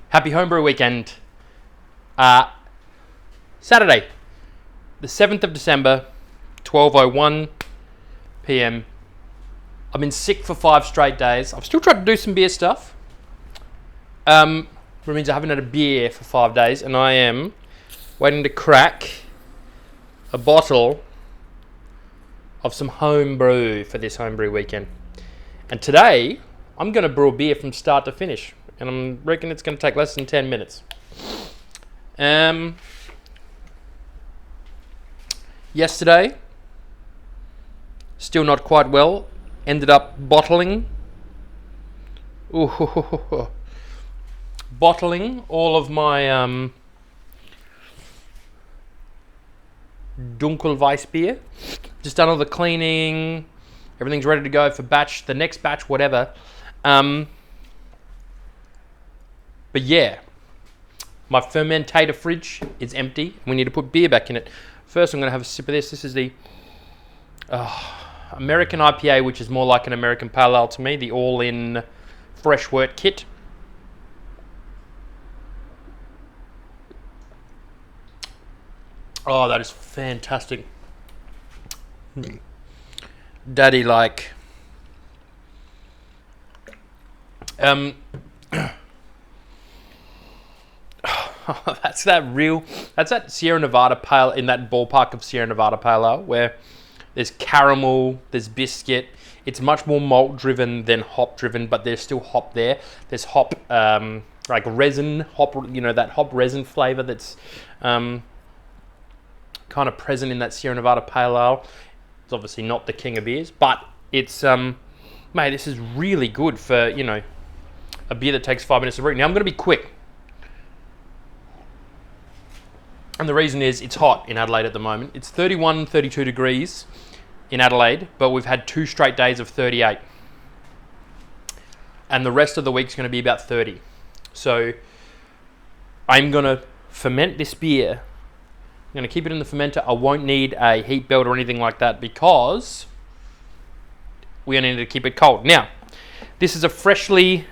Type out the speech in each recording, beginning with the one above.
Happy Homebrew Weekend. Saturday, the 7th of December, 12:01 p.m. I've been sick for 5 straight days. I've still tried to do some beer stuff. Which means I haven't had a beer for 5 days, and I am waiting to crack a bottle of some homebrew for this homebrew weekend. And today, I'm going to brew a beer from start to finish. And I reckon it's going to take less than 10 minutes. Yesterday, still not quite well. Ended up bottling. Bottling all of my Dunkelweiss beer. Just done all the cleaning. Everything's ready to go for the next batch, whatever. But yeah, my fermentator fridge is empty. We need to put beer back in it. First, I'm going to have a sip of this. This is the American IPA, which is more like an American Pale Ale to me. The all-in fresh wort kit. Oh, that is fantastic. Daddy like. That's that Sierra Nevada Pale, in that ballpark of Sierra Nevada Pale Ale, where there's caramel, there's biscuit. It's much more malt driven than hop driven, but there's still hop there. There's hop, like resin, that hop resin flavor that's kind of present in that Sierra Nevada Pale Ale. It's obviously not the king of beers, but it's, mate, this is really good for, a beer that takes 5 minutes to brew. Now I'm going to be quick. And the reason is it's hot in Adelaide at the moment. It's 31, 32 degrees in Adelaide, but we've had 2 straight days of 38. And the rest of the week's going to be about 30. So I'm going to ferment this beer. I'm going to keep it in the fermenter. I won't need a heat belt or anything like that because we only need to keep it cold. Now, this is a freshly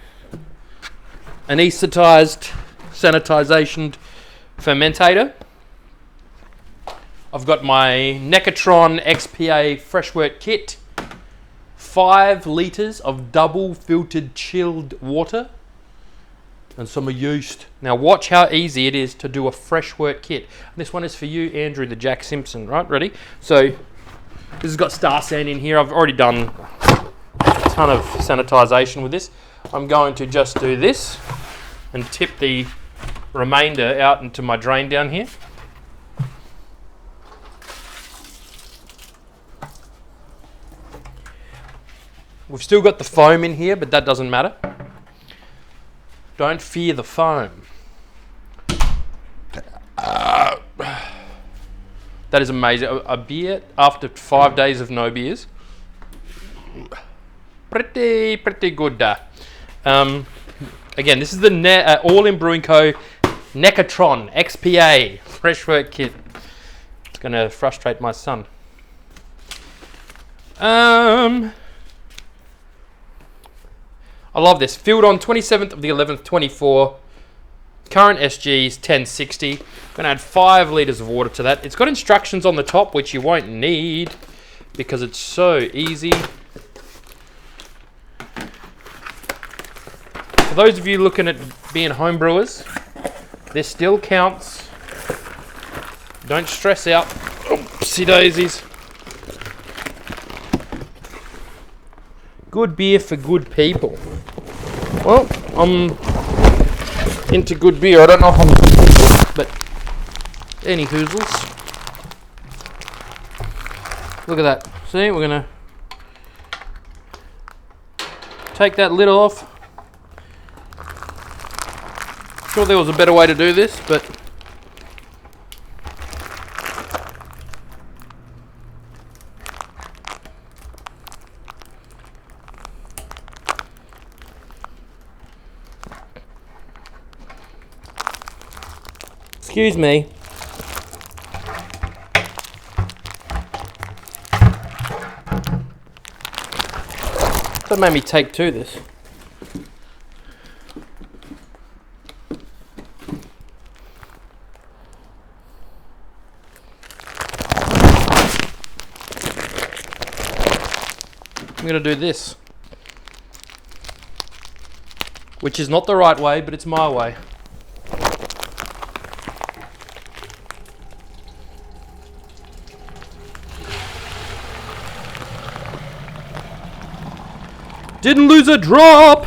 anesthetized, sanitization fermentator. I've got my Necatron XPA fresh wort kit, 5 litres of double filtered chilled water, and some yeast. Now watch how easy it is to do a fresh wort kit. This one is for you, Andrew, the Jack Simpson, right? Ready? So this has got star sand in here. I've already done a ton of sanitization with this. I'm going to just do this and tip the remainder out into my drain down here. We've still got the foam in here, but that doesn't matter. Don't fear the foam. That is amazing. A beer after 5 days of no beers. Pretty good. Again, this is the all-in Brewing Co. Necatron XPA fresh wort kit. It's going to frustrate my son. I love this. Filled on 27th of the 11th, 24. Current SG is 1060. I'm going to add 5 litres of water to that. It's got instructions on the top, which you won't need because it's so easy. For those of you looking at being homebrewers, this still counts. Don't stress out. Oopsie daisies. Good beer for good people. Well, I'm into good beer. I don't know if I'm good, but any hoozles. Look at that. See, we're going to take that lid off. Sure there was a better way to do this, but excuse me. That made me take 2 this. going to do this. Which is not the right way, but it's my way. Didn't lose a drop!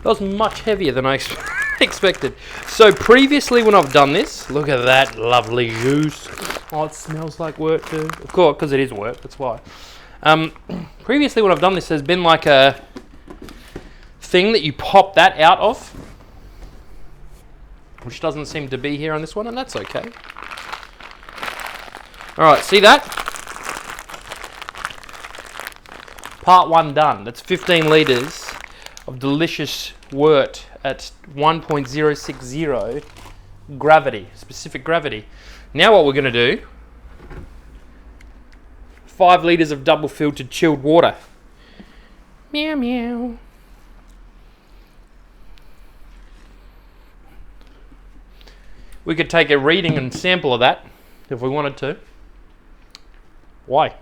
That was much heavier than I expected. So previously when I've done this, look at that lovely juice. Oh, it smells like wort too. Of course, because it is wort, that's why. Previously when I've done this, there's been like a thing that you pop that out of, which doesn't seem to be here on this one, and that's okay. Alright, see that? Part 1 done. That's 15 litres of delicious wort at 1.060 gravity, specific gravity. Now what we're going to do, 5 litres of double filtered chilled water. Meow meow. We could take a reading and sample of that if we wanted to. Why?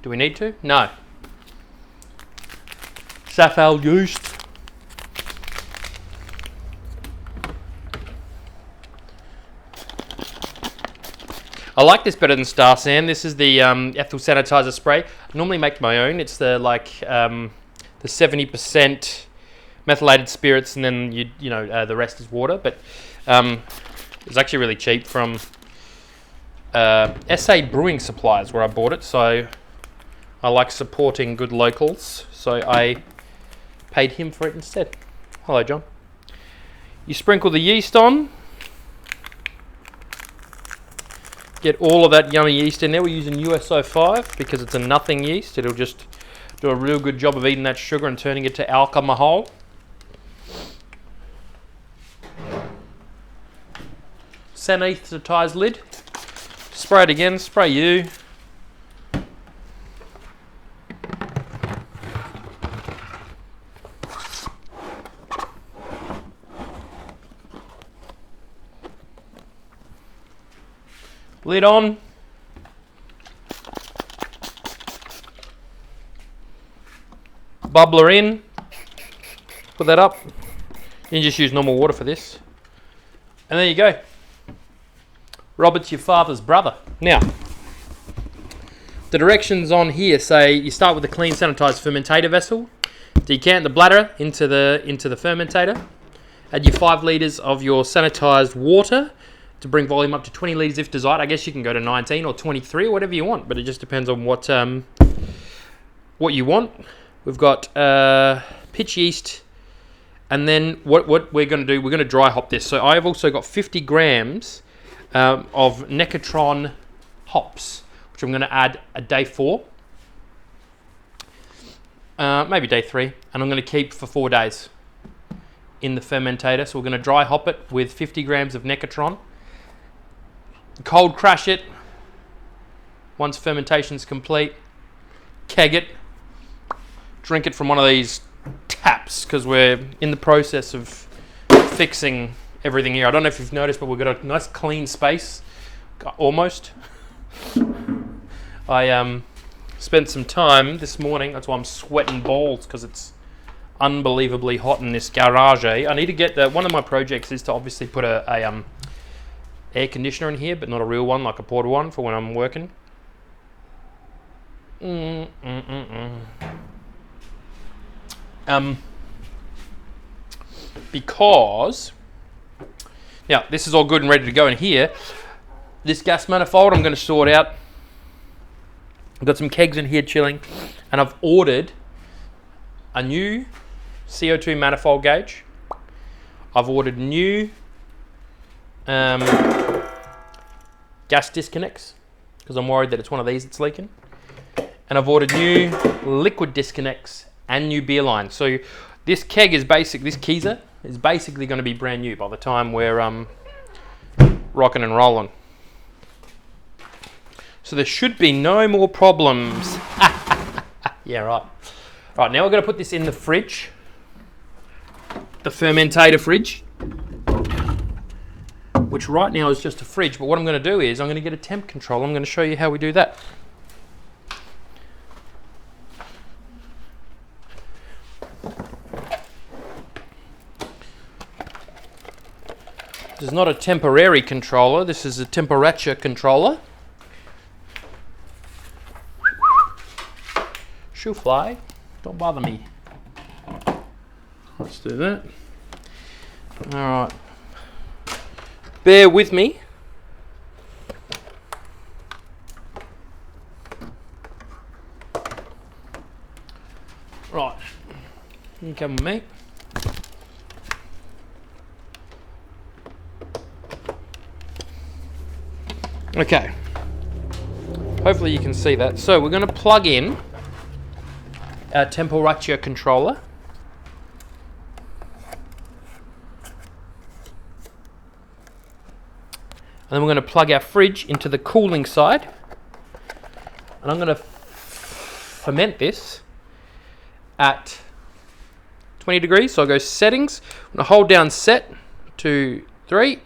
Do we need to? No. Safal yeast. I like this better than Star San. This is the ethyl sanitizer spray. I normally make my own. It's the the 70% methylated spirits, and then the rest is water. But it's actually really cheap from SA Brewing Supplies, where I bought it. So I like supporting good locals, so I paid him for it instead. Hello, John. You sprinkle the yeast on. Get all of that yummy yeast in there. We're using USO5 because it's a nothing yeast. It'll just do a real good job of eating that sugar and turning it to alcohol. Sanitized lid. Spray it again. Spray you. Lid on. Bubbler in. Put that up. You can just use normal water for this. And there you go. Robert's your father's brother. Now, the directions on here say you start with a clean sanitized fermentator vessel. Decant the bladder into the fermentator. Add your 5 litres of your sanitized water to bring volume up to 20 litres if desired. I guess you can go to 19 or 23 or whatever you want, but it just depends on what you want. We've got pitch yeast, and then what we're going to do, we're going to dry hop this. So I've also got 50 grams of Necatron hops, which I'm going to add at day 4, maybe day 3, and I'm going to keep for 4 days in the fermentator. So we're going to dry hop it with 50 grams of Necatron. Cold crash it once fermentation's complete. Keg it. Drink it from one of these taps because we're in the process of fixing everything here. I don't know if you've noticed, but we've got a nice clean space. Almost. I spent some time this morning. That's why I'm sweating balls, because it's unbelievably hot in this garage. I need to get one of my projects is to obviously put a air conditioner in here, but not a real one, like a portable one for when I'm working. Because now this is all good and ready to go in here. This gas manifold I'm going to sort out. I've got some kegs in here chilling, and I've ordered a new CO2 manifold gauge. I've ordered new gas disconnects because I'm worried that it's one of these that's leaking, and I've ordered new liquid disconnects and new beer lines. So this keg is this Keezer is basically going to be brand new by the time we're rocking and rolling. So there should be no more problems. Yeah, right. Right, now we're going to put this in the fridge, the fermentator fridge, which right now is just a fridge. But what I'm going to do is I'm going to get a temp control. I'm going to show you how we do that. This is not a temporary controller, this is a temperature controller. She'll fly, don't bother me. Let's do that. Alright. Bear with me. Right. You come with me. Okay. Hopefully you can see that. So we're going to plug in our temperature controller. And then we're going to plug our fridge into the cooling side. And I'm going to ferment this at 20 degrees. So I'll go settings. I'm going to hold down set, 2, 3,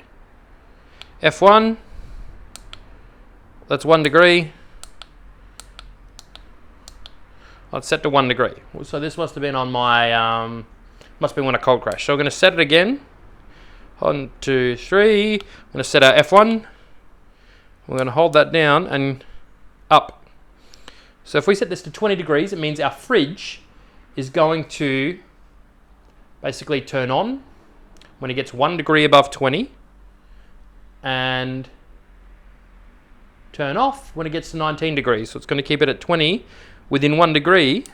F1. That's 1 degree. It's set to 1 degree. So this must have been on my, must be when I cold crash. So I'm going to set it again. 1, 2, 3. I'm going to set our F1. We're going to hold that down and up. So if we set this to 20 degrees, it means our fridge is going to basically turn on when it gets 1 degree above 20 and turn off when it gets to 19 degrees. So it's going to keep it at 20 within 1 degree.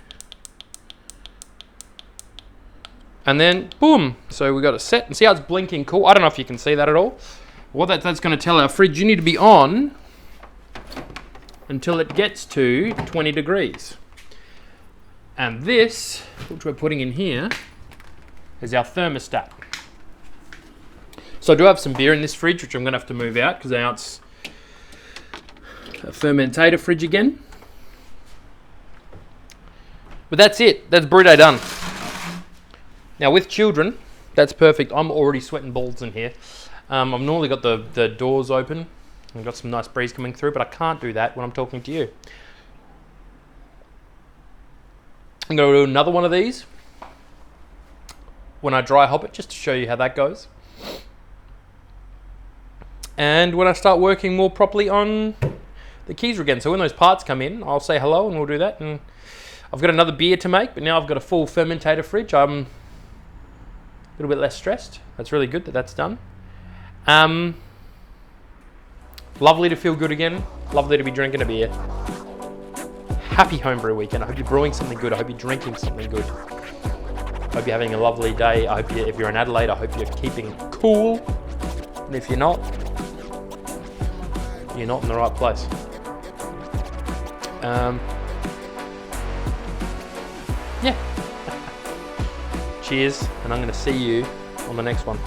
And then, boom. So we got it set. And see how it's blinking cool? I don't know if you can see that at all. What that's going to tell our fridge, you need to be on until it gets to 20 degrees. And this, which we're putting in here, is our thermostat. So I do have some beer in this fridge, which I'm going to have to move out because now it's a fermentator fridge again. But that's it. That's brew day done. Now with children, that's perfect. I'm already sweating balls in here. I've normally got the doors open. I've got some nice breeze coming through, but I can't do that when I'm talking to you. I'm going to do another one of these when I dry hop it, just to show you how that goes. And when I start working more properly on the keys again. So when those parts come in, I'll say hello and we'll do that. And I've got another beer to make, but now I've got a full fermentator fridge. I'm a little bit less stressed. That's really good that that's done. Lovely to feel good again. Lovely to be drinking a beer. Happy homebrew weekend. I hope you're brewing something good. I hope you're drinking something good. I hope you're having a lovely day. I hope if you're in Adelaide, I hope you're keeping cool. And if you're not in the right place. Yeah. Cheers, and I'm going to see you on the next one.